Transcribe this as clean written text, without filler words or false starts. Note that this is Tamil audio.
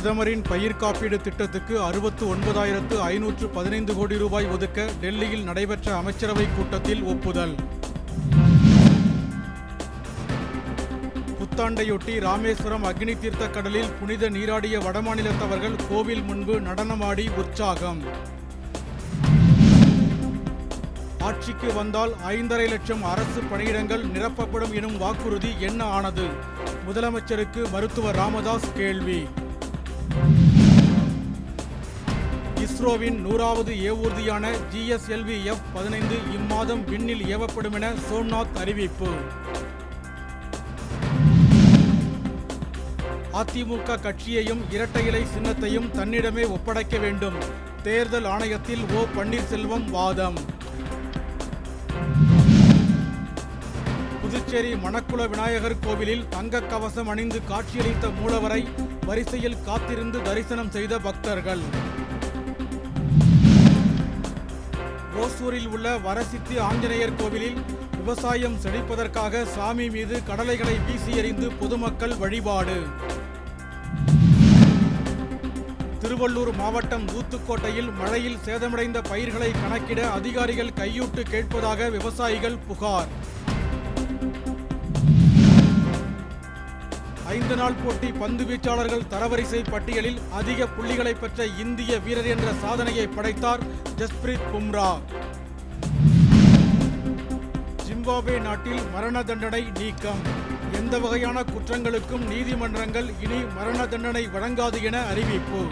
பிரதமரின் பயிர் காப்பீடு திட்டத்துக்கு 69,515 கோடி ரூபாய் ஒதுக்க டெல்லியில் நடைபெற்ற அமைச்சரவை கூட்டத்தில் ஒப்புதல். புத்தாண்டையொட்டி ராமேஸ்வரம் அக்னி தீர்த்த கடலில் புனித நீராடிய வடமாநிலத்தவர்கள் கோவில் முன்பு நடனமாடி உற்சாகம். ஆட்சிக்கு வந்தால் 5,500,000 லட்சம் அரசு பணியிடங்கள் நிரப்பப்படும் எனும் வாக்குறுதி என்ன ஆனது? முதலமைச்சருக்கு மருத்துவர் ராமதாஸ் கேள்வி. இஸ்ரோவின் 100வது ஏவூர்தியான GSLV F-15 இம்மாதம் விண்ணில் ஏவப்படும் என சோம்நாத் அறிவிப்பு. அதிமுக கட்சியையும் இரட்டை இலை சின்னத்தையும் தன்னிடமே ஒப்படைக்க வேண்டும். தேர்தல் ஆணையத்தில் ஓ பன்னீர்செல்வம் வாதம். புதுச்சேரி மணக்குள விநாயகர் கோவிலில் தங்க கவசம் அணிந்து காட்சியளித்த மூலவரை வரிசையில் காத்திருந்து தரிசனம் செய்த பக்தர்கள். ஓசூரில் உள்ள வரசித்தி ஆஞ்சநேயர் கோவிலில் விவசாயம் செழிப்பதற்காக சாமி மீது கடலைகளை வீசி எறிந்து பொதுமக்கள் வழிபாடு. திருவள்ளூர் மாவட்டம் ஊத்துக்கோட்டையில் மழையில் சேதமடைந்த பயிர்களை கணக்கிட அதிகாரிகள் கையூட்டு கேட்பதாக விவசாயிகள் புகார். 5 நாள் போட்டி பந்து வீச்சாளர்கள் தரவரிசை பட்டியலில் அதிக புள்ளிகளை பெற்ற இந்திய வீரர் என்ற சாதனையை படைத்தார் ஜஸ்பிரீத் பும்ரா. ஜிம்பாப்வே நாட்டில் மரண தண்டனை நீக்கம். எந்த வகையான குற்றங்களுக்கும் நீதிமன்றங்கள் இனி மரண தண்டனை வழங்காது என அறிவிப்பு.